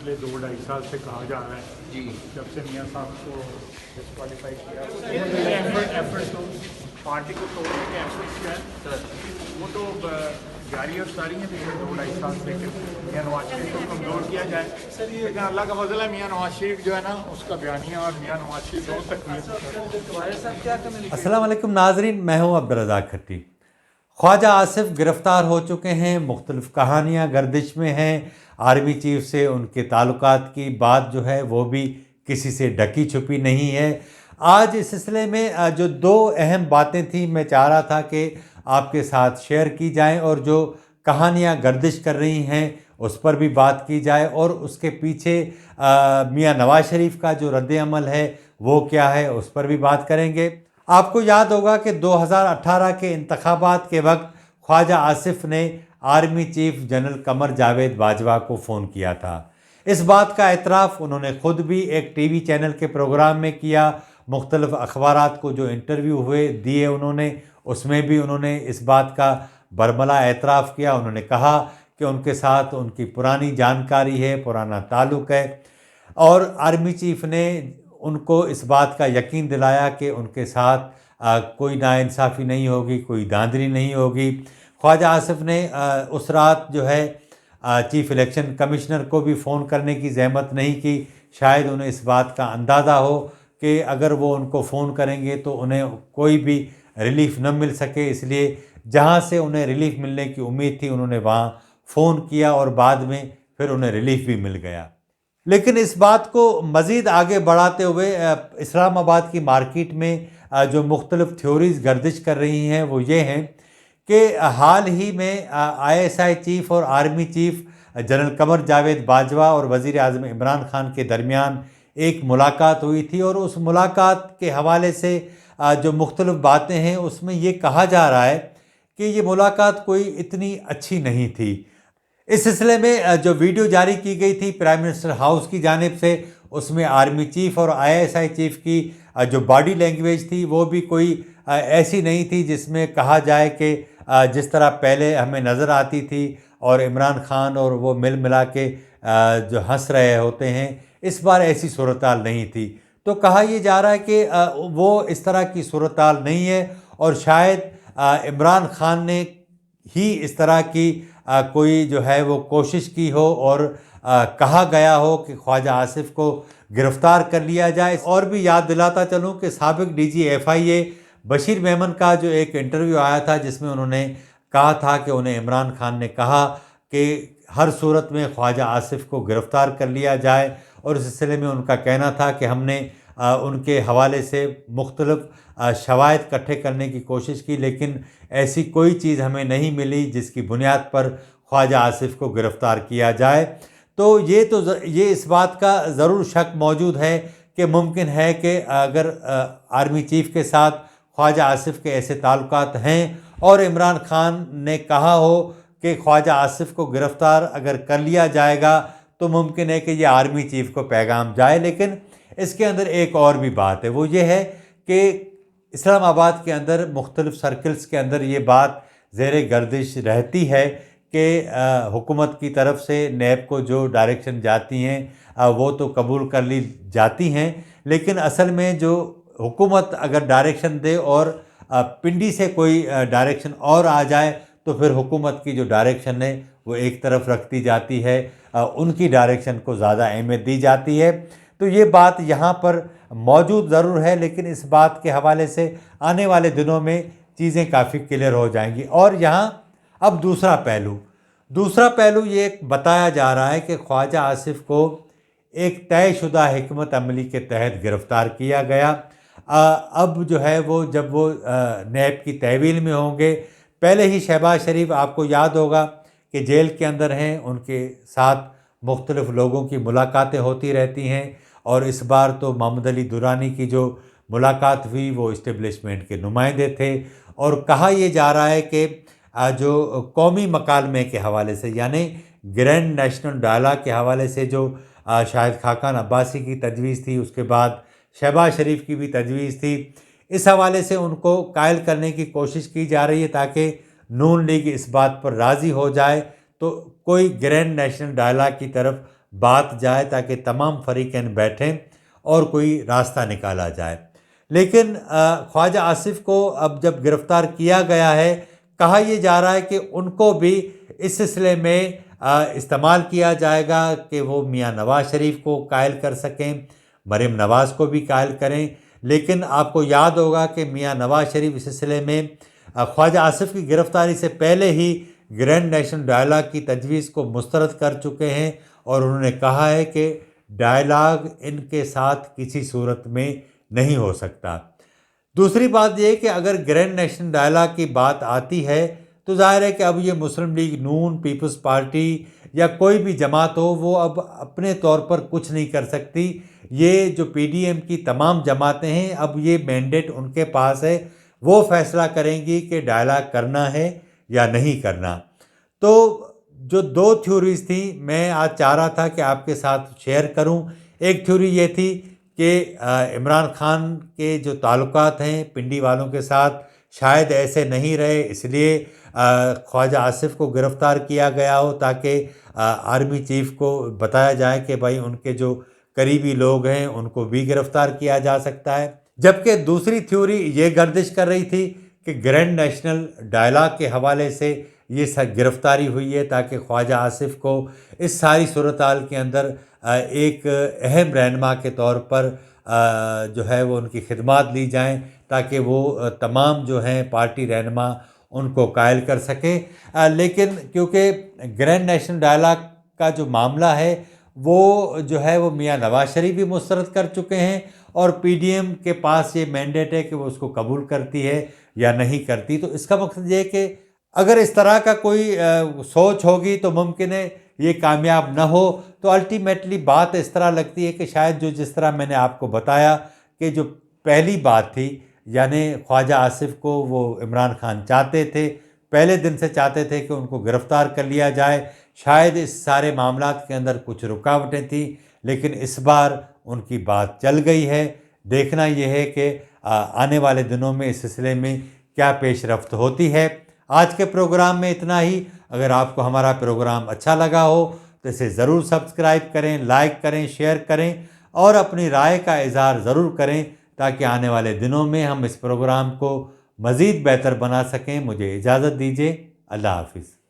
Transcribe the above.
पिछले 2-2.5 साल से कहा जा रहा है जी जब से मियाँ साहब को डिस्क्वालीफाई किया एफर्ट तो पार्टी को तोड़ने के एफर्ट्स जो है सर वो तो जारी और सारी हैं पिछले 2-2.5 साल से कि मियाँ नवाज शरीफ को कमज़ोर किया जाए। लेकिन अल्लाह का फजल है मियाँ नवाज शरीफ जो है ना उसका बयानिया और मियाँ नवाज शरीफ दोनों तक अस्सलाम वालेकुम नाजरीन, मैं हूँ अब्दुर्रज़ाक खट्टी। ख्वाजा आसिफ गिरफ़्तार हो चुके हैं, मुख्तलिफ़ कहानियाँ गर्दिश में हैं। आर्मी चीफ से उनके ताल्लुकात की बात जो है वो भी किसी से ढकी छुपी नहीं है। आज इस सिलसिले में जो दो अहम बातें थी मैं चाह रहा था कि आपके साथ शेयर की जाएं और जो कहानियाँ गर्दिश कर रही हैं उस पर भी बात की जाए और उसके पीछे मियाँ नवाज शरीफ का जो रद्द-ए-अमल है वो क्या है उस पर भी बात करेंगे। आपको याद होगा कि 2018 के इंतखाबात के वक्त ख्वाजा आसिफ ने army chief general Qamar Javed Bajwa को फ़ोन किया था। इस बात का एतराफ़ उन्होंने ख़ुद भी एक टीवी चैनल के प्रोग्राम में किया। मुख्तलिफ़ अखबारात को जो इंटरव्यू हुए दिए उन्होंने, उसमें भी उन्होंने इस बात का बरमला एतराफ़ किया। उन्होंने कहा कि उनके साथ उनकी पुरानी जानकारी है, पुराना ताल्लुक़ है और आर्मी चीफ ने उनको इस बात का यकीन दिलाया कि उनके साथ कोई नाइंसाफ़ी नहीं होगी, कोई धांधली नहीं होगी। ख्वाजा आसिफ ने उस रात जो है चीफ़ इलेक्शन कमिश्नर को भी फ़ोन करने की ज़हमत नहीं की। शायद उन्हें इस बात का अंदाज़ा हो कि अगर वो उनको फ़ोन करेंगे तो उन्हें कोई भी रिलीफ़ न मिल सके, इसलिए जहाँ से उन्हें रिलीफ़ मिलने की उम्मीद थी उन्होंने वहाँ फ़ोन किया और बाद में फिर उन्हें रिलीफ़ भी मिल गया। लेकिन इस बात को मज़ीद आगे बढ़ाते हुए इस्लामाबाद की मार्केट में जो मुख्तलिफ़ थ्योरीज़ गर्दिश कर रही हैं वो ये हैं कि हाल ही में ISI चीफ़ और army chief general Qamar Javed Bajwa और वज़ीर आज़म इमरान खान के दरमियान एक मुलाकात हुई थी और उस मुलाकात के हवाले से जो मुख्तलिफ़ बातें हैं उसमें ये कहा जा रहा है कि ये मुलाकात कोई इतनी अच्छी नहीं थी। इस सिलसिले में जो वीडियो जारी की गई थी प्राइम मिनिस्टर हाउस की जानिब से, उसमें आर्मी चीफ़ और ISI चीफ़ की जो बॉडी लैंग्वेज थी वो भी कोई ऐसी नहीं थी जिसमें कहा जाए कि जिस तरह पहले हमें नज़र आती थी और इमरान खान और वो मिल मिला के जो हंस रहे होते हैं, इस बार ऐसी सूरत-हाल नहीं थी। तो कहा यह जा रहा है कि वो इस तरह की सूरत-हाल नहीं है और शायद इमरान खान ने ही इस तरह की कोई जो है वो कोशिश की हो और कहा गया हो कि ख्वाजा आसिफ को गिरफ़्तार कर लिया जाए। और भी याद दिलाता चलूँ कि साबिक़ DG FIA बशीर मेमन का जो एक इंटरव्यू आया था जिसमें उन्होंने कहा था कि उन्हें इमरान खान ने कहा कि हर सूरत में ख्वाजा आसिफ को गिरफ़्तार कर लिया जाए और इस सिलसिले में उनका कहना था कि हमने उनके हवाले से मुख्तलिफ़ शवाहिद इकट्ठे करने की कोशिश की लेकिन ऐसी कोई चीज़ हमें नहीं मिली जिसकी बुनियाद पर ख्वाजा आसिफ को गिरफ़्तार किया जाए। तो ये इस बात का ज़रूर शक मौजूद है कि मुमकिन है कि अगर आर्मी चीफ़ के साथ ख्वाजा आसिफ के ऐसे ताल्लुकात हैं और इमरान खान ने कहा हो कि ख्वाजा आसिफ को गिरफ़्तार अगर कर लिया जाएगा तो मुमकिन है कि ये आर्मी चीफ़ को पैगाम जाए। लेकिन इसके अंदर एक और भी बात है, वो ये है कि इस्लामाबाद के अंदर मुख्तलिफ़ सर्कल्स के अंदर ये बात ज़ेरे गर्दिश रहती है कि हुकूमत की तरफ से नैब को जो डायरेक्शन जाती हैं वो तो कबूल कर ली जाती हैं, लेकिन असल में जो हुकूमत अगर डायरेक्शन दे और पिंडी से कोई डायरेक्शन और आ जाए तो फिर हुकूमत की जो डायरेक्शन है वो एक तरफ रख दी जाती है, उनकी डायरेक्शन को ज़्यादा अहमियत दी जाती है। तो ये बात यहाँ पर मौजूद ज़रूर है लेकिन इस बात के हवाले से आने वाले दिनों में चीज़ें काफ़ी क्लियर हो जाएंगी। और यहाँ अब दूसरा पहलू ये बताया जा रहा है कि ख्वाजा आसिफ को एक तयशुदा हिकमत अमली के तहत गिरफ़्तार किया गया। अब जो है वो जब वो नैब की तहवील में होंगे, पहले ही शहबाज शरीफ आपको याद होगा कि जेल के अंदर हैं, उनके साथ मुख्तलिफ़ लोगों की मुलाकातें होती रहती हैं और इस बार तो मोहम्मद अली दुरानी की जो मुलाकात हुई वो इस्टेब्लिशमेंट के नुमाइंदे थे और कहा यह जा रहा है कि जो कौमी मकालमे के हवाले से यानी ग्रैंड नेशनल डायलॉग के हवाले से जो शाहिद खाकान अब्बासी की तजवीज़ थी, उसके बाद शहबाज शरीफ की भी तजवीज़ थी, इस हवाले से उनको कायल करने की कोशिश की जा रही है ताकि नून लीग इस बात पर राज़ी हो जाए तो कोई ग्रैंड नेशनल डायलॉग की तरफ بات جائے تاکہ تمام فریقین بیٹھیں اور کوئی راستہ نکالا جائے۔ لیکن خواجہ آصف کو اب جب گرفتار کیا گیا ہے، کہا یہ جا رہا ہے کہ ان کو بھی اس سلسلے میں استعمال کیا جائے گا کہ وہ میاں نواز شریف کو قائل کر سکیں، مریم نواز کو بھی قائل کریں۔ لیکن آپ کو یاد ہوگا کہ میاں نواز شریف اس سلسلے میں خواجہ آصف کی گرفتاری سے پہلے ہی گرینڈ نیشنل ڈائلاگ کی تجویز کو مسترد کر چکے ہیں، اور انہوں نے کہا ہے کہ ڈائلاگ ان کے ساتھ کسی صورت میں نہیں ہو سکتا۔ دوسری بات یہ کہ اگر گرینڈ نیشنل ڈائلاگ کی بات آتی ہے تو ظاہر ہے کہ اب یہ مسلم لیگ نون، پیپلز پارٹی یا کوئی بھی جماعت ہو، وہ اب اپنے طور پر کچھ نہیں کر سکتی۔ یہ جو پی ڈی ایم کی تمام جماعتیں ہیں، اب یہ مینڈیٹ ان کے پاس ہے، وہ فیصلہ کریں گی کہ ڈائلاگ کرنا ہے یا نہیں کرنا۔ تو جو دو تھیوریز تھیں، میں آج چاہ رہا تھا کہ آپ کے ساتھ شیئر کروں۔ ایک تھیوری یہ تھی کہ عمران خان کے جو تعلقات ہیں پنڈی والوں کے ساتھ شاید ایسے نہیں رہے، اس لیے خواجہ آصف کو گرفتار کیا گیا ہو تاکہ آرمی چیف کو بتایا جائے کہ بھائی ان کے جو قریبی لوگ ہیں ان کو بھی گرفتار کیا جا سکتا ہے۔ جبکہ دوسری تھیوری یہ گردش کر رہی تھی کہ گرینڈ نیشنل ڈائلاگ کے حوالے سے یہ گرفتاری ہوئی ہے تاکہ خواجہ آصف کو اس ساری صورتحال کے اندر ایک اہم رہنما کے طور پر جو ہے وہ ان کی خدمات لی جائیں تاکہ وہ تمام جو ہیں پارٹی رہنما ان کو قائل کر سکیں۔ لیکن کیونکہ گرینڈ نیشنل ڈائلاگ کا جو معاملہ ہے وہ جو ہے وہ میاں نواز شریف بھی مسترد کر چکے ہیں، اور پی ڈی ایم کے پاس یہ مینڈیٹ ہے کہ وہ اس کو قبول کرتی ہے یا نہیں کرتی۔ تو اس کا مقصد یہ ہے کہ اگر اس طرح کا کوئی سوچ ہوگی تو ممکن ہے یہ کامیاب نہ ہو۔ تو الٹیمیٹلی بات اس طرح لگتی ہے کہ شاید جس طرح میں نے آپ کو بتایا کہ جو پہلی بات تھی، یعنی خواجہ آصف کو وہ عمران خان چاہتے تھے، پہلے دن سے چاہتے تھے کہ ان کو گرفتار کر لیا جائے، شاید اس سارے معاملات کے اندر کچھ رکاوٹیں تھیں، لیکن اس بار ان کی بات چل گئی ہے۔ دیکھنا یہ ہے کہ آنے والے دنوں میں اس سلسلے میں کیا پیش رفت ہوتی ہے۔ آج کے پروگرام میں اتنا ہی۔ اگر آپ کو ہمارا پروگرام اچھا لگا ہو تو اسے ضرور سبسکرائب کریں، لائک کریں، شیئر کریں اور اپنی رائے کا اظہار ضرور کریں تاکہ آنے والے دنوں میں ہم اس پروگرام کو مزید بہتر بنا سکیں۔ مجھے اجازت دیجیے، اللہ حافظ۔